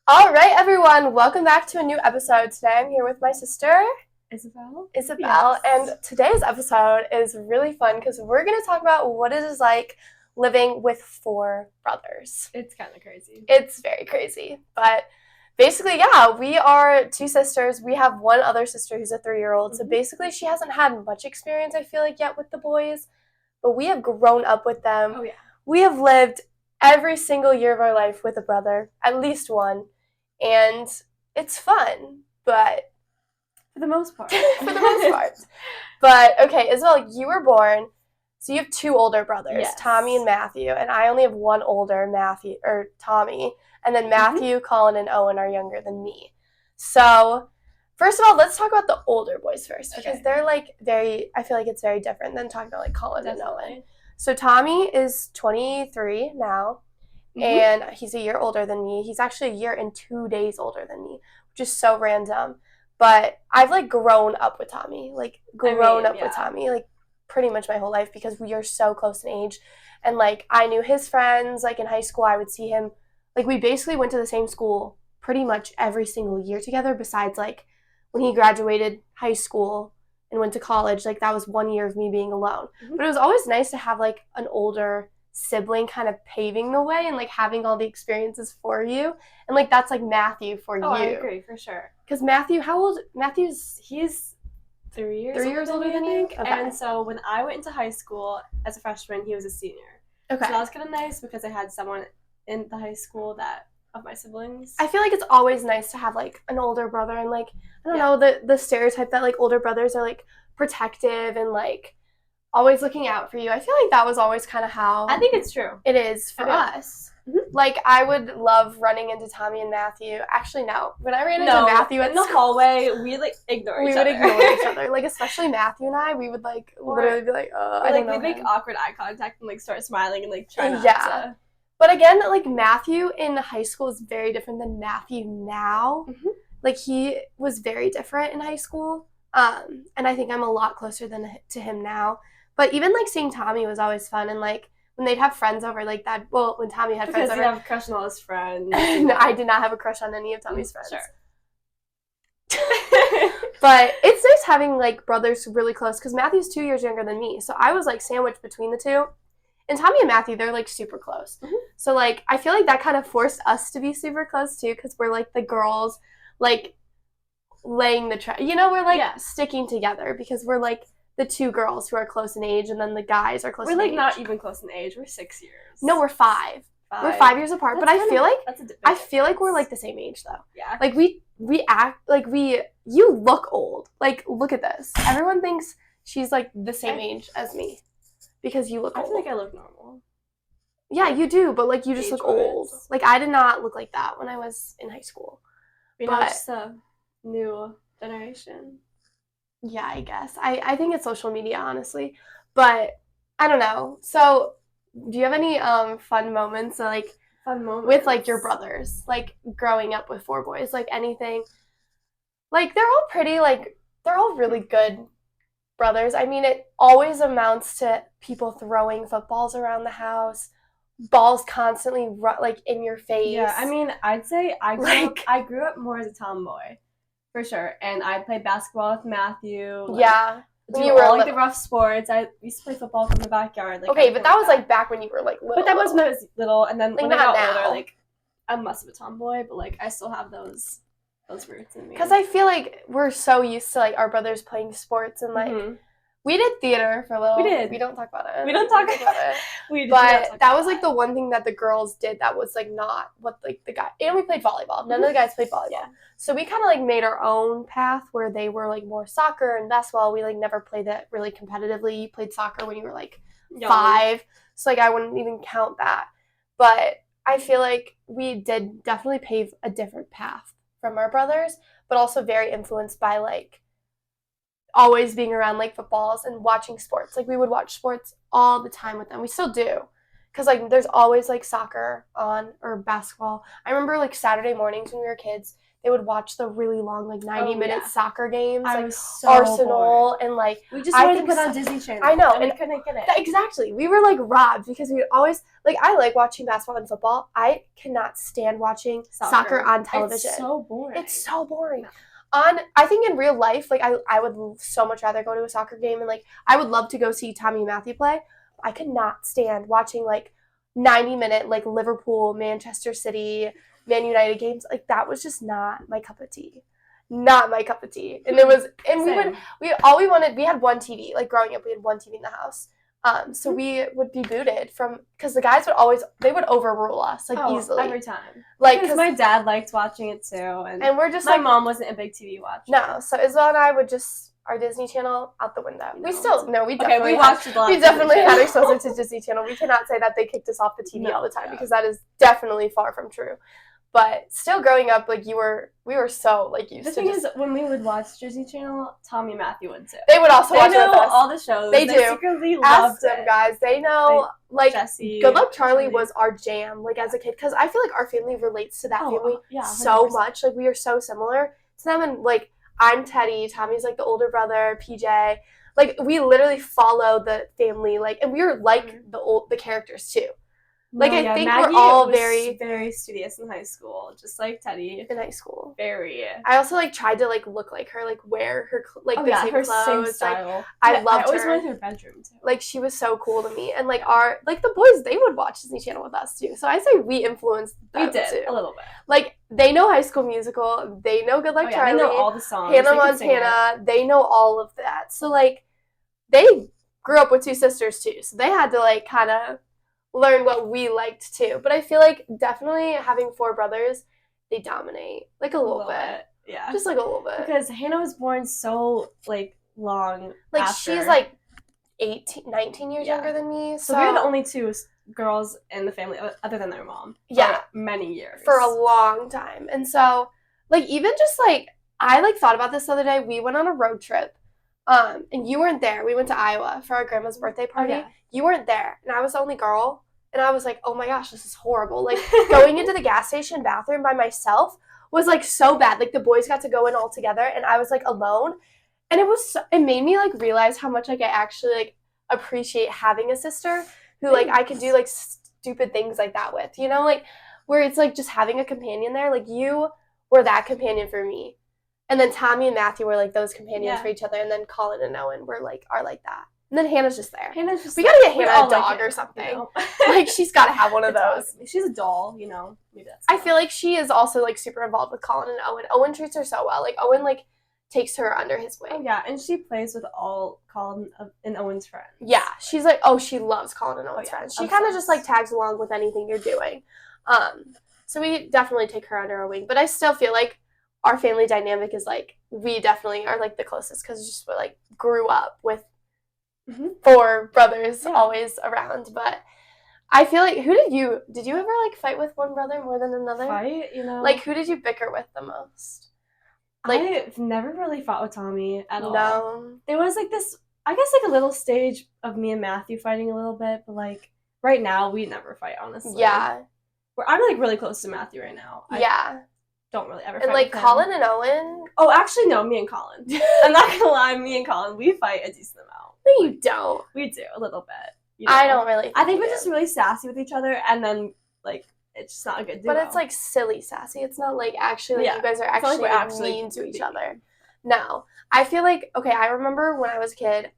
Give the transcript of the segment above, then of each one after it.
All right, everyone, welcome back to a new episode. Today I'm here with my sister, Isabel? Isabel, Yes. and today's episode is really fun because we're going to talk about what it is like living with four brothers. It's kind of crazy. It's very crazy, but basically, yeah, we are two sisters. We have one other sister who's a 3-year-old, so basically she hasn't had much experience, I feel like, yet with the boys, but we have grown up with them. Oh, yeah. We have lived every single year of our life with a brother, at least one. And it's fun, but For the most part. for the most part. But okay, Isabel, you were born, so you have two older brothers, Yes. Tommy and Matthew, and I only have one older, Tommy, and then Matthew, Colin, and Owen are younger than me. So, first of all, let's talk about the older boys first because they're like I feel like it's very different than talking about like Colin and Owen. So Tommy is 23 now. And he's a year older than me. He's actually a year and 2 days older than me, which is so random. But I've, like, grown up with Tommy. Like, with Tommy, like, pretty much my whole life because we are so close in age. And, like, I knew his friends. Like, in high school, I would see him. Like, we basically went to the same school pretty much every single year together besides, like, when he graduated high school and went to college. Like, that was 1 year of me being alone. But it was always nice to have, like, an older sibling kind of paving the way and like having all the experiences for you, and like that's like Matthew for you. I agree for sure. Because Matthew, how old? He's 3 years. 3 years older than you. Okay. And so when I went into high school as a freshman, he was a senior. Okay. So that was kind of nice because I had someone in the high school that of my siblings. I feel like it's always nice to have like an older brother, and like I don't know the stereotype that like older brothers are like protective and like always looking out for you. I feel like that was always kind of how I think it's true. It is for us. Like, I would love running into Tommy and Matthew. Actually, no. When I ran into Matthew in the hallway, we like ignore each other. We would ignore each other. Like, especially Matthew and I, we would like literally be like, I don't know. We'd make awkward eye contact and like start smiling and like try not to. But again, like Matthew in high school is very different than Matthew now. Like, he was very different in high school. And I think I'm a lot closer to him now. But even, like, seeing Tommy was always fun. And, like, when they'd have friends over like that, well, when Tommy had friends over. Because you have a crush on all his friends. No, I did not have a crush on any of Tommy's friends. Sure. But it's nice having, like, brothers really close. Because Matthew's 2 years younger than me. So I was, like, sandwiched between the two. And Tommy and Matthew, they're, like, super close. So, like, I feel like that kind of forced us to be super close, too. Because we're, like, the girls, like, laying the track. You know, we're, like, sticking together. Because we're, like, the two girls who are close in age, and then the guys are close in age. We're, like, not even close in age. We're 6 years. No, we're 5. We're 5 years apart. But I feel like we're, like, the same age, though. Yeah. Like, we act, like, you look old. Like, look at this. Everyone thinks she's, like, the same age as me. Because you look old. I feel like I look normal. Yeah, you do, but, like, you just look old. Like, I did not look like that when I was in high school. You know, it's a new generation. Yeah, I guess. I think it's social media, honestly. But I don't know. So, do you have any fun moments with like your brothers, like growing up with 4 boys, like anything? Like they're all really good brothers. I mean, it always amounts to people throwing footballs around the house, balls constantly like in your face. Yeah, I mean, I'd say I grew up more as a tomboy. For sure. And I played basketball with Matthew. When you were all like the rough sports. I used to play football from the backyard. Like, okay, but that was like back when you were like little. But that was when I was little, and then like, when I got older, like I'm less of a tomboy, but like I still have those roots in me. Because I feel like we're so used to like our brothers playing sports and like we did theater for a little. We did. We don't talk about it. We don't talk about it. But that was like the one thing that the girls did that was like not what like the guy. And we played volleyball. None of the guys played volleyball. Yeah. So we kind of like made our own path where they were like more soccer and basketball. We like never played that really competitively. You played soccer when you were like 5. So like I wouldn't even count that. But I feel like we did definitely pave a different path from our brothers, but also very influenced by like always being around like footballs and watching sports. Like we would watch sports all the time with them. We still do. Because like there's always like soccer on or basketball. I remember like Saturday mornings when we were kids, they would watch the really long, like 90-minute soccer games, I like was so Arsenal, bored. and like we just wanted to put on Disney Channel. I know, and we couldn't get it. Exactly, we were like robbed because we would always like. I like watching basketball and football. I cannot stand watching soccer on television. It's so boring. It's so boring. I think in real life, like I would so much rather go to a soccer game, and like I would love to go see Tommy and Matthew play. I could not stand watching like 90-minute like Liverpool, Manchester City, Man United games. Like that was just not my cup of tea. Not my cup of tea. And it was, and we had one TV. Like growing up, we had one TV in the house. So we would be booted from, because the guys they would overrule us, like easily. Every time. Like, because my dad liked watching it too. And we're just my mom wasn't a big TV watcher. No, so Isabel and I would just, our Disney Channel out the window. We definitely watched a lot. We definitely had exposure to Disney Channel. We cannot say that they kicked us off the TV all the time because that is definitely far from true. But still, growing up, like we were so like used to. The thing is, when we would watch Disney Channel, Tommy and Matthew would too. They would also watch it with us. All the shows. They do. Secretly loved them, guys. They know, like, Jessie, Good Luck Charlie was our jam, like as a kid, because I feel like our family relates to that family so much. Like we are so similar to them, and like I'm Teddy, Tommy's like the older brother, PJ. Like we literally follow the family, like, and we were like the characters too. Like, I think Maggie we're all very studious in high school, just like Teddy. In high school. Very. I also, like, tried to, like, look like her, like, wear her, like, the same clothes. Same style. Like, I loved her. I always wanted her bedroom, too. Like, she was so cool to me. And, like, the boys, they would watch Disney Channel with us, too. So I say we influenced them, too. A little bit. Like, they know High School Musical. They know Good Luck Charlie. They know all the songs. Hannah Montana. They know all of that. So, like, they grew up with two sisters, too. So they had to, like, kind of learn what we liked too. But I feel like definitely having four brothers, they dominate like a little bit. Yeah, just like a little bit, because Hannah was born so like long like after. She's like 19 years younger than me, so we're the only two girls in the family other than their mom for many years, for a long time. And so like even just like I like thought about this the other day. We went on a road trip and you weren't there. We went to Iowa for our grandma's birthday party. You weren't there, and I was the only girl. And I was like, oh my gosh, this is horrible. Like, going into the gas station bathroom by myself was, like, so bad. Like, the boys got to go in all together, and I was, like, alone. And it made me, like, realize how much, like, I actually, like, appreciate having a sister who, like, I could do, like, stupid things like that with. You know? Like, where it's, like, just having a companion there. Like, you were that companion for me. And then Tommy and Matthew were, like, those companions for each other. And then Colin and Owen are like that. And then Hannah's just there. We gotta get Hannah a dog or something. You know? Like, she's gotta have one of those. She's a doll, you know. Maybe that's I feel like she is also, like, super involved with Colin and Owen. Owen treats her so well. Like, Owen, like, takes her under his wing. Oh, yeah, and she plays with all Colin and Owen's friends. Yeah, she's like, she loves Colin and Owen's friends. She kind of just, like, tags along with anything you're doing. So we definitely take her under our wing. But I still feel like our family dynamic is, like, we definitely are, like, the closest because just we, like, grew up with four brothers always around. But I feel like did you ever like fight with one brother more than another? Fight, you know? Like, who did you bicker with the most? Like, I've never really fought with Tommy at all. No. There was like this, I guess, like a little stage of me and Matthew fighting a little bit, but like right now we never fight, honestly. Yeah. I'm like really close to Matthew right now. I don't really ever fight. And like with Colin him. and Owen. Oh, actually no, me and Colin. I'm not gonna lie, me and Colin, we fight a decent amount. No, you don't. We do a little bit. You know? I don't really. I think we're just really sassy with each other, and then like it's just not a good duo. But it's like silly sassy. It's not like actually like you guys are actually mean to each other. No, I feel like I remember when I was a kid,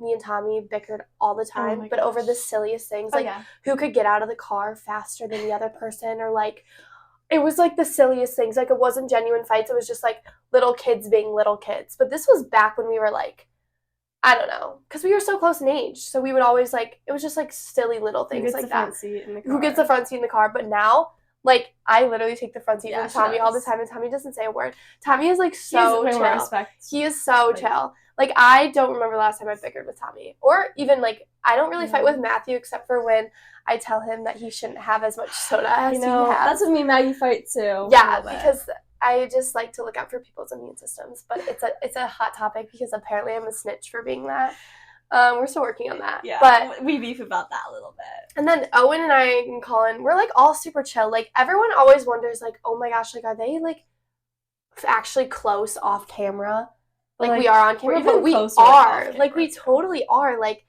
me and Tommy bickered all the time, but over the silliest things, like who could get out of the car faster than the other person, or like. It was, like, the silliest things. Like, it wasn't genuine fights. It was just, like, little kids being little kids. But this was back when we were, like, I don't know. Because we were so close in age. So we would always, like, it was just, like, silly little things like that. Who gets the front seat in the car? But now, like, I literally take the front seat from Tommy all the time. And Tommy doesn't say a word. Tommy is, like, so chill. He is so chill. Like, I don't remember the last time I bickered with Tommy. Or even, like, I don't really fight with Matthew except for when I tell him that he shouldn't have as much soda as he has. That's what me and Maggie fight too. Yeah, because I just like to look out for people's immune systems. But it's a hot topic because apparently I'm a snitch for being that. We're still working on that. Yeah, but we beef about that a little bit. And then Owen and I and Colin, we're like all super chill. Like everyone always wonders, like, oh my gosh, like are they like actually close off camera. Like we are on camera, but we are. Like, we totally are. Like,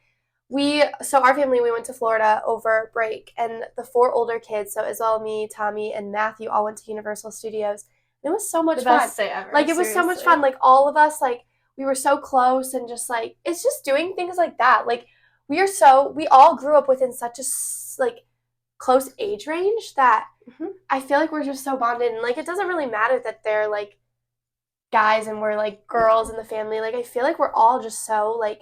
so our family, we went to Florida over break, and the 4 older kids, so Isabel, me, Tommy, and Matthew, all went to Universal Studios. And it was so much fun. Best day ever. Like, it was so much fun. Like, all of us, like, we were so close, and just, like, it's just doing things like that. Like, we all grew up within such a, like, close age range that I feel like we're just so bonded. And, like, it doesn't really matter that they're, like, guys and we're, like, girls in the family. Like, I feel like we're all just so, like,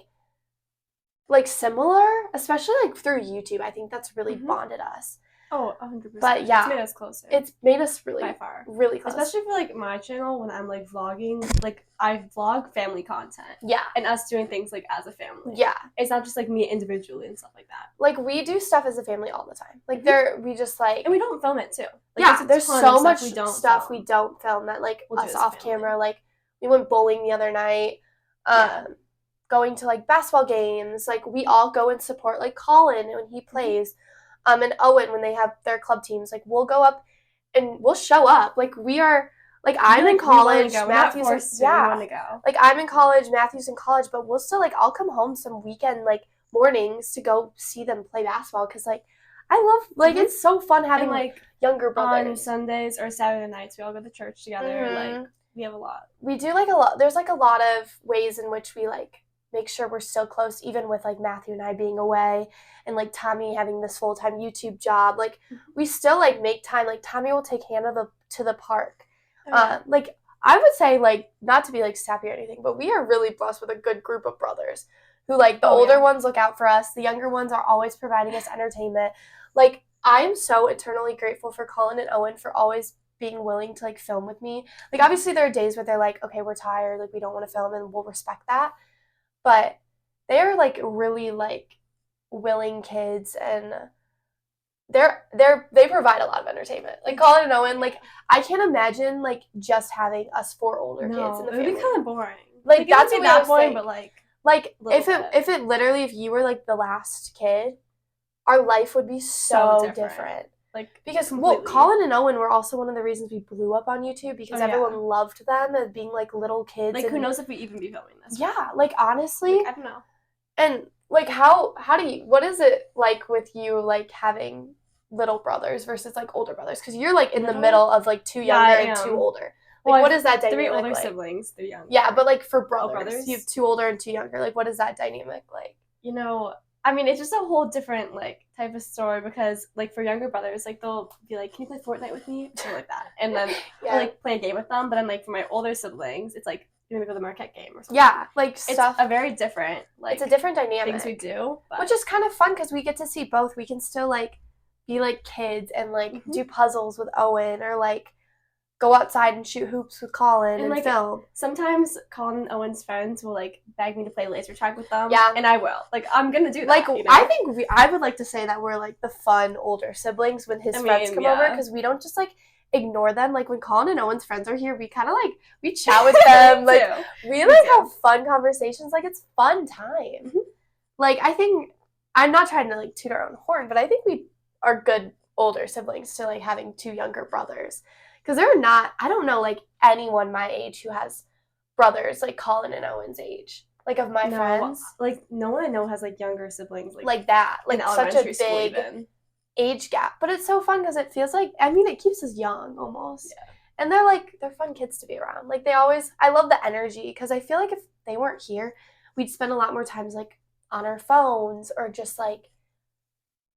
similar, especially, like, through YouTube. I think that's really bonded us. Oh, 100%. But yeah, it's made us closer. It's made us really, by far, really close. Especially for, like, my channel, when I'm, like, vlogging. Like, I vlog family content. Yeah. And us doing things, like, as a family. Yeah. It's not just, like, me individually and stuff like that. Like, we do stuff as a family all the time. Like, we just, like... And we don't film it, too. Like, yeah, there's so much stuff we don't film that, like, us off camera. Like, we went bowling the other night. Going to, like, basketball games. Like, we all go and support, like, Colin when he plays. And Owen when they have their club teams. Like, we'll go up and we'll show up. Like, we are, like, I'm in college. Matthew's like, I'm in college, Matthew's in college, but we'll still, like, I'll come home some weekend, like, mornings to go see them play basketball, because, like, I love, like, it's so fun having, and, like, younger brothers. On Sundays or Saturday nights, we all go to church together. Like, we have a lot. We do, like, a lot. There's, like, a lot of ways in which we, like, make sure we're still close, even with, like, Matthew and I being away, and, like, Tommy having this full-time YouTube job. Like, we still, like, make time. Like, Tommy will take Hannah to the park. Like, I would say, like, not to be, like, sappy or anything, but we are really blessed with a good group of brothers who, like, the older ones look out for us. The younger ones are always providing us entertainment. Like, I am so eternally grateful for Colin and Owen for always being willing to, like, film with me. Like, obviously there are days where they're like, okay, we're tired, like, we don't want to film, and we'll respect that. But they are, like, really, like, willing kids, and they provide a lot of entertainment. Like, Colin and Owen, like, I can't imagine, like, just having us 4 older kids in the family. It would be kind of boring. Like, that's what we always think. But, like if it literally, if you were, like, the last kid, our life would be so different. Like, because Colin and Owen were also one of the reasons we blew up on YouTube, because everyone loved them as being, like, little kids. Like, who knows if we even be filming this? Yeah, like, honestly, like, I don't know. And, like, what is it like with you, like, having little brothers versus, like, older brothers? Because you're, like, in the middle of, like, 2 younger and 2 older. Like, what is that dynamic 3 older like? Siblings, 3 younger. Yeah, but, like, for brothers, you have 2 older and 2 younger. Like, what is that dynamic like? You know, I mean, it's just a whole different, like, type of story, because, like, for younger brothers, like, they'll be like, can you play Fortnite with me? Something like that. And then I'll, like, play a game with them. But then, like, for my older siblings, it's like, you're gonna go to the Marquette game or something. Yeah, like, stuff. It's a very different, like, it's a different dynamic. Things we do. Which is kind of fun, because we get to see both. We can still, like, be, like, kids and, like, do puzzles with Owen, or, like, go outside and shoot hoops with Colin and like, film. Sometimes Colin and Owen's friends will, like, beg me to play laser tag with them. Yeah. And I will. Like, I'm gonna do that. Like, you know? I think I would like to say that we're, like, the fun older siblings when his friends come over, because we don't just, like, ignore them. Like, when Colin and Owen's friends are here, we kind of, like, we chat with them. Like, we, like, have fun conversations. Like, it's fun time. Like, I think, I'm not trying to, like, toot our own horn, but I think we are good older siblings to, like, having 2 younger brothers. Because there are not, I don't know, like, anyone my age who has brothers, like, Colin and Owen's age. Like, of my friends. Like, no one I know has, like, younger siblings. Like that. Like, such a big age gap. But it's so fun, because it feels like, I mean, it keeps us young, almost. Yeah. And they're, like, they're fun kids to be around. Like, I love the energy, because I feel like if they weren't here, we'd spend a lot more times, like, on our phones, or just, like,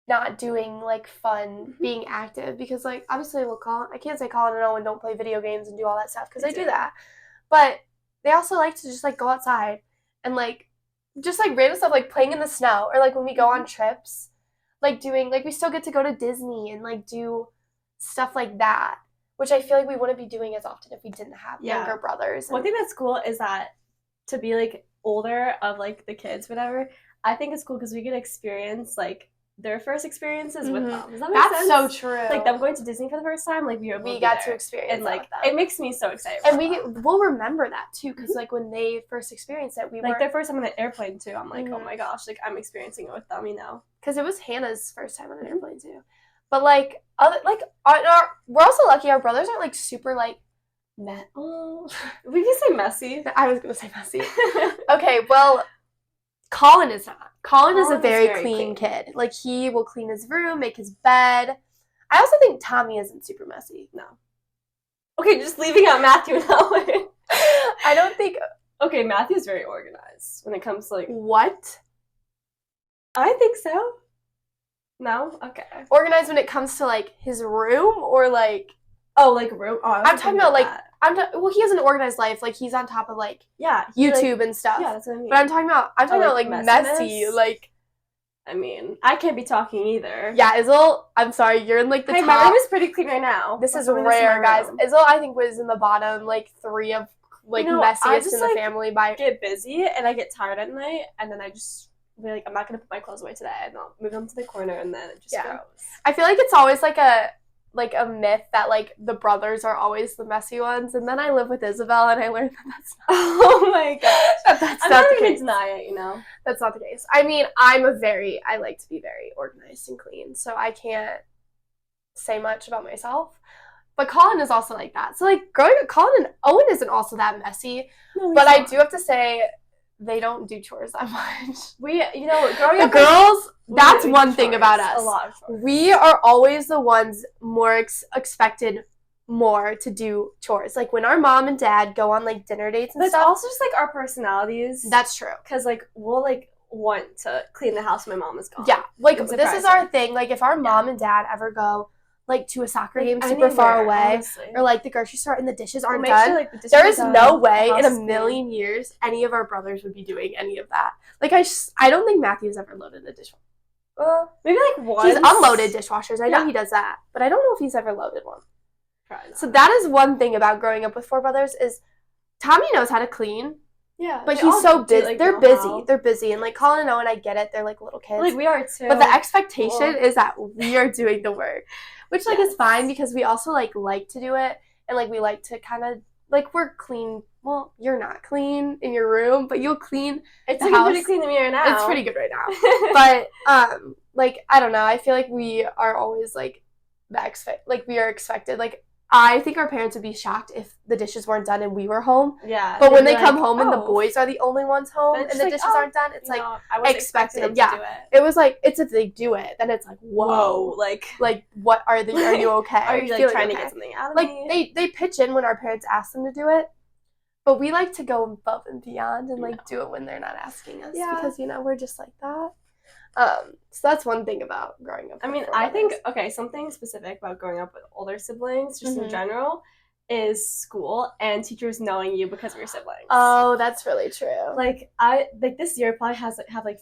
not doing, like, fun, being active, because, like, obviously, I can't say Colin and Owen don't play video games and do all that stuff, because they do that, but they also like to just, like, go outside and, like, just, like, random stuff, like, playing in the snow, or, like, when we go on trips, like, doing, like, we still get to go to Disney and, like, do stuff like that, which I feel like we wouldn't be doing as often if we didn't have younger brothers. One thing that's cool is that to be, like, older of, like, the kids, whatever, I think it's cool, because we get to experience, like, their first experiences with them. Does that make sense? That's so true. Like, them going to Disney for the first time, like, we got to experience and, like, that. It makes me so excited. And we'll remember that, too, because, like, when they first experienced it, like, their first time on an airplane, too, I'm like, oh my gosh, like, I'm experiencing it with them, you know? Because it was Hannah's first time on an airplane, too. But, like, we're also lucky our brothers aren't, like, super, like, We can say messy. I was gonna say messy. Okay, well, Colin is not. Colin is a very clean kid. Like, he will clean his room, make his bed. I also think Tommy isn't super messy. No. Okay, just leaving out Matthew now. I don't think... Okay, Matthew's very organized when it comes to, like... What? I think so. No? Okay. Organized when it comes to, like, his room or, like... Oh, like room? Oh, I'm talking about, like... Well, he has an organized life. Like, he's on top of, like, YouTube and stuff. Yeah, that's what I mean. But I'm talking about, like, messy, like... I mean, I can't be talking either. Yeah, Isabel, I'm sorry, you're in, like, the top... my room is pretty clean right now. This is rare, guys. Isabel, I think, was in the bottom, like, 3 of, like, messiest in the family by... I get busy, and I get tired at night, and then I just be like, I'm not going to put my clothes away today, and I'll move them to the corner, and then it just goes. I feel like it's always, like a myth that, like, the brothers are always the messy ones, and then I live with Isabel, and I learned that that's not... Oh my gosh. That's I'm not not the case. Deny it, you know? That's not the case. I mean, I like to be very organized and clean, so I can't say much about myself. But Colin is also like that. So, like, growing up, Colin and Owen isn't also that messy, but I do have to say, they don't do chores that much. Growing up, the girls, that's one thing about us. A lot of chores. We are always the ones more expected more to do chores. Like, when our mom and dad go on, like, dinner dates and stuff. That's also just, like, our personalities. That's true. Because, like, we'll, like, want to clean the house when my mom is gone. Yeah. Like, this is our thing. Like, if our mom and dad ever go, like, to a soccer game super far away, honestly. Or, like, the grocery store and the dishes aren't done, sure, like, the dishes there is no way in a million years any of our brothers would be doing any of that. Like, I don't think Matthew's ever loaded a dishwasher. Well, maybe, like, once. He's unloaded dishwashers. I know he does that. But I don't know if he's ever loaded one. Probably not. So that is one thing about growing up with 4 brothers is Tommy knows how to clean. Yeah. But he's so busy. Like, they're busy. How. They're busy. And, like, Colin and Owen, I get it. They're, like, little kids. Like, we are, too. But the expectation is that we are doing the work. Which, like, is fine because we also, like to do it. And, like, we like to kind of, like, we're clean. Well, you're not clean in your room, but you'll clean the house. It's pretty clean to me right now. It's pretty good right now. But, like, I don't know. I feel like we are always, like, we are expected. Like, I think our parents would be shocked if the dishes weren't done and we were home. Yeah. But when they come home and the boys are the only ones home and the dishes aren't done, it's like expected them. Yeah. It was like, it's if they do it, then it's like, whoa. Like what are you okay? Are you like trying to get something out of me? Like they pitch in when our parents ask them to do it. But we like to go above and beyond and like do it when they're not asking us. Yeah. Because, we're just like that. So that's one thing about growing up. I mean, I think, something specific about growing up with older siblings, just in general, is school and teachers knowing you because of your siblings. Oh, that's really true. Like, this year probably have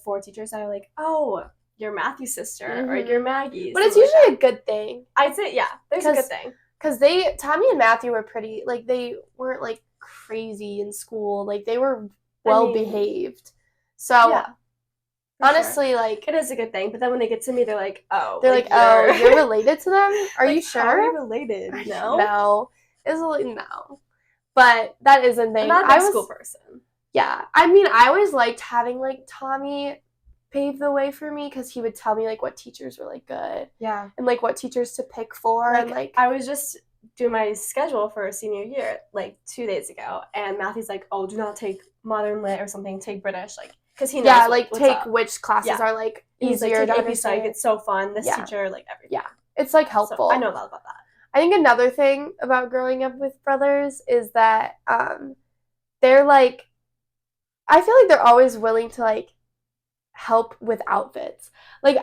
4 teachers that are like, oh, you're Matthew's sister, or you're Maggie's. But it's usually a good thing. I'd say, yeah, there's a good thing. Because Tommy and Matthew were pretty, like, they weren't, like, crazy in school. Like, they were well-behaved. So... Yeah. Honestly, sure. Like... It is a good thing, but then when they get to me, they're like, oh. They're like, oh, you're related to them? Are you sure? How are you related? No? No. It's like, no. But that is a thing. I'm not a school person. Yeah. I mean, I always liked having, like, Tommy pave the way for me, because he would tell me, like, what teachers were, like, good. Yeah. And, like, what teachers to pick for. And, like... I was just doing my schedule for senior year, like, 2 days ago, and Matthew's like, oh, do not take modern lit or something, take British, like... Because he knows take up. Which classes are, like, easier to understand. Psych, it's so fun. This teacher, like, everything. Yeah. It's, like, helpful. So I know a lot about that. I think another thing about growing up with brothers is that they're, like... I feel like they're always willing to, like, help with outfits. Like,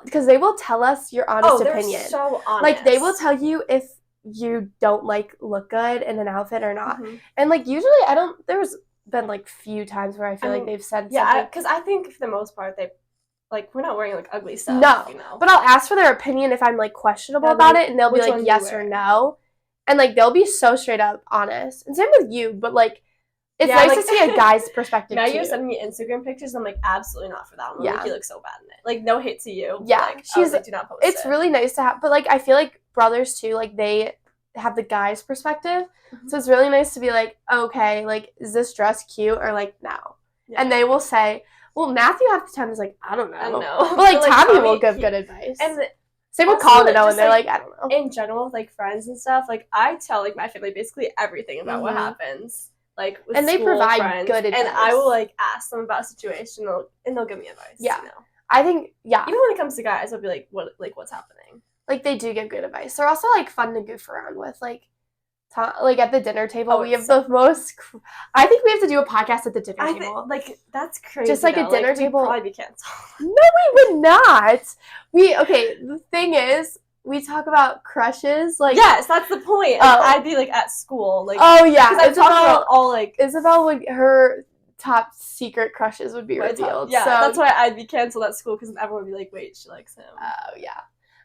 because they will tell us your honest opinion. They're so honest. Like, they will tell you if you don't, like, look good in an outfit or not. Mm-hmm. And, like, usually there's been like few times where I feel like they've said something. Because I think for the most part they we're not wearing like ugly stuff. No, but I'll ask for their opinion if I'm like questionable about it, and they'll be like yes or no, and like they'll be so straight up honest. And same with you, but like it's nice to see a guy's perspective. Now too. you're sending me Instagram pictures. I'm like absolutely not for that one. Like, you look so bad in it. Like no hate to you. Yeah, like, she's like do not post it's really nice to have, but like I feel like brothers too, like they have the guy's perspective. So it's really nice to be like, okay, like, is this dress cute or like no? Yeah. And they will say, well, Matthew half the time is like, I don't know. But like Tommy will give good advice. And Same with Also, Colin and Owen. just, They're like, I don't know. In general, with, like, friends and stuff, like, I tell, like, my family basically everything about what Mhm. happens, like, with And they school, provide friends, good advice. and I will, like, ask them about a situation, and they'll give me advice. Yeah. You know? I think, yeah. Even when it comes to guys, I'll be like, what's happening? Like, they do give good advice. They're also, like, fun to goof around with. Like at the dinner table, we have the most. I think we have to do a podcast at the dinner table. That's crazy. Just like though. a dinner table. We'd probably be canceled. No, we would not. The thing is, we talk about crushes. Like, yes, that's the point. I'd be like at school. Like, oh yeah, because I'm talking about all like Isabel would her top secret crushes would be revealed. Yeah, so that's why I'd be canceled at school because everyone would be like, wait, she likes him. Oh yeah.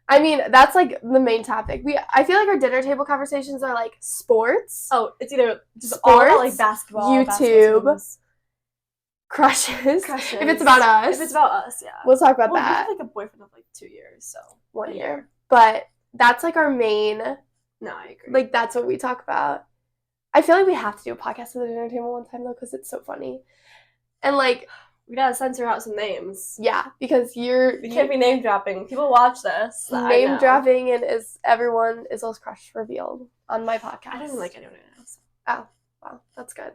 I mean, that's like the main topic. I feel like our dinner table conversations are like sports. Oh, it's either just sports, all about like basketball, YouTube, crushes. If it's about us. Yeah. We'll talk about that. You have like a boyfriend of like 2 years, so 1 year. But that's like our main. No, I agree. Like that's what we talk about. I feel like we have to do a podcast at the dinner table one time though, because it's so funny, and like. We gotta censor out some names. Yeah, because we can't be name dropping. People watch this. Name dropping and Isel's crush revealed on my podcast. I don't like anyone else. Oh, wow, that's good.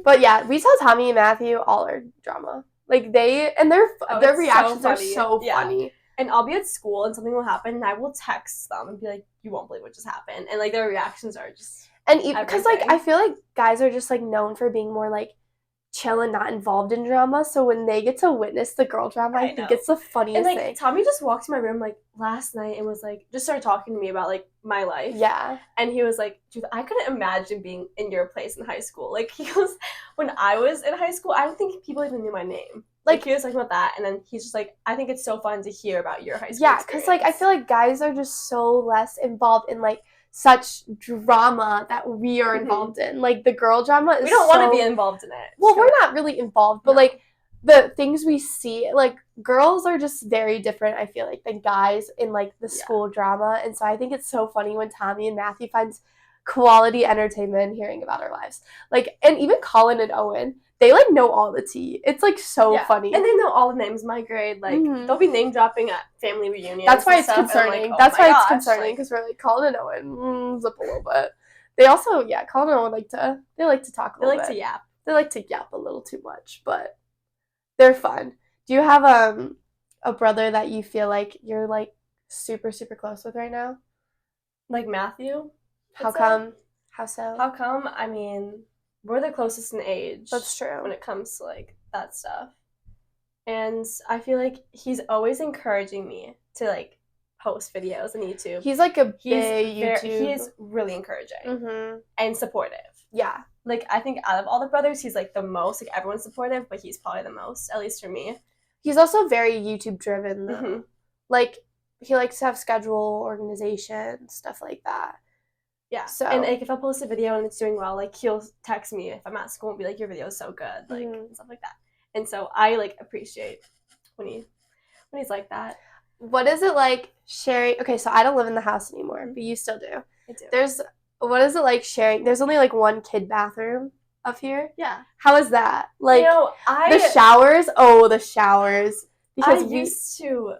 But yeah, we tell Tommy and Matthew all our drama. Like their reactions are so funny. And I'll be at school and something will happen and I will text them and be like, "You won't believe what just happened." And like their reactions are just because like I feel like guys are just like known for being more like chill and not involved in drama, so when they get to witness the girl drama, I think it's the funniest thing. thing. Tommy just walked to my room like last night and was like, just started talking to me about like my life. Yeah. And he was like, "Dude, I couldn't imagine being in your place in high school." Like he goes, when I was in high school, I don't think people even knew my name. Like he was talking about that, and then he's just like, "I think it's so fun to hear about your high school." Yeah, because like I feel like guys are just so less involved in like such drama that we are involved in. Like the girl drama is we don't want to be involved in it. Well, we're not really involved, but like the things we see, like girls are just very different, I feel like, than guys in like the school drama. And so I think it's so funny when Tommy and Matthew finds quality entertainment hearing about our lives. Like, and even Colin and Owen, they like know all the tea. It's like so funny. And they know all the names of my grade. Like they'll be name dropping at family reunions. That's why it's concerning. Like, that's why it's concerning because we're like Colin and Owen zip a little bit. They also Colin and Owen like to talk a little bit. They like to yap. They like to yap a little too much, but they're fun. Do you have a brother that you feel like you're like super super close with right now? Like Matthew? How come? How so? How come? I mean, we're the closest in age. That's true. When it comes to like that stuff. And I feel like he's always encouraging me to like post videos on YouTube. He's like a big YouTube. He is really encouraging and supportive. Yeah. Like I think out of all the brothers, he's like the most. Like everyone's supportive, but he's probably the most, at least for me. He's also very YouTube driven though. Like he likes to have schedule, organization, stuff like that. Yeah. So and like if I post a video and it's doing well, like he'll text me if I'm at school and be like, "Your video is so good," like and stuff like that. And so I like appreciate when he's like that. What is it like sharing? Okay, so I don't live in the house anymore, but you still do. I do. What is it like sharing? There's only like one kid bathroom up here. Yeah. How is that? Like the showers? Oh, the showers. Because I used to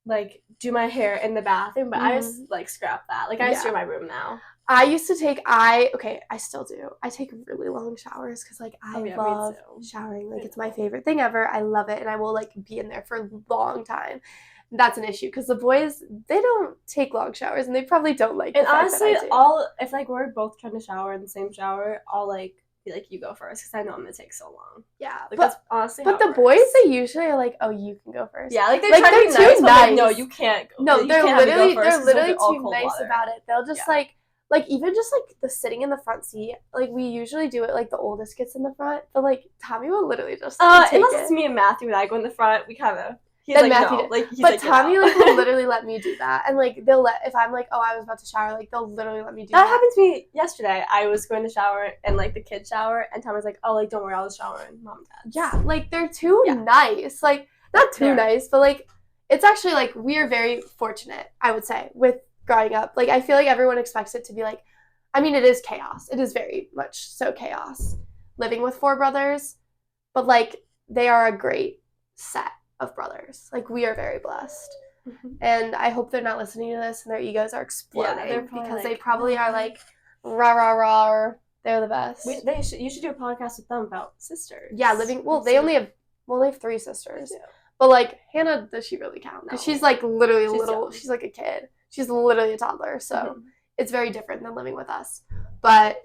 like do my hair in the bathroom, but I just like scrap that. Like I just do my room now. I used to take I still do. I take really long showers because like I love showering. Like it's my favorite thing ever. I love it, and I will like be in there for a long time. That's an issue because the boys, they don't take long showers and they probably don't like. And honestly, if like we're both trying to shower in the same shower, I'll like be like, "You go first," because I know I'm gonna take so long. Yeah, like, that's honestly. But the boys, they usually are like, "Oh, you can go first." Yeah, like they're trying to be nice. But like, no, you can't go. No, they're literally too nice about it. They'll just like even just like the sitting in the front seat, like we usually do it like the oldest gets in the front, but like Tommy will literally just unless it's me and Matthew and I go in the front, we kind of but Tommy like will literally let me do that, and like they'll let if I'm like, oh, I was about to shower, like they'll literally let me do that. That happened to me yesterday. I was going to shower and like the kids shower, and Tommy's like, oh, like don't worry, I'll just shower in mom and dad. Yeah, like they're too nice, like not too nice, but like it's actually like we are very fortunate, I would say, with growing up. Like I feel like everyone expects it to be like, I mean, it is chaos. It is very much so chaos living with 4 brothers, but like they are a great set of brothers. Like we are very blessed. And I hope they're not listening to this and their egos are exploding because like, they probably are like, rah, rah, rah, they're the best. You should do a podcast with them about sisters. Yeah, they only have 3 sisters. But, like, Hannah, does she really count? Because she's, like, literally little. She's, like, a kid. She's literally a toddler. So it's very different than living with us. But,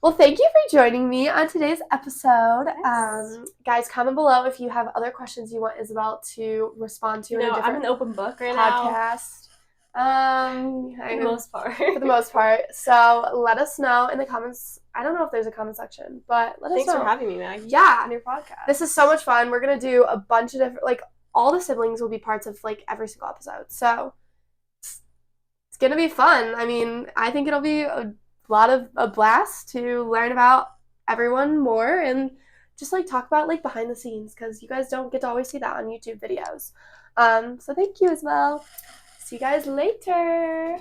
well, thank you for joining me on today's episode. Yes. Guys, comment below if you have other questions you want Isabel to respond to in a different I'm an open book right podcast. now. For the most part. For the most part. So let us know in the comments. I don't know if there's a comment section, but let us know. Thanks for having me, Maggie. Yeah. On your podcast. This is so much fun. We're going to do a bunch of different, like, all the siblings will be parts of, like, every single episode. So it's going to be fun. I mean, I think it'll be a blast to learn about everyone more and just, like, talk about, like, behind the scenes because you guys don't get to always see that on YouTube videos. So thank you as well. See you guys later.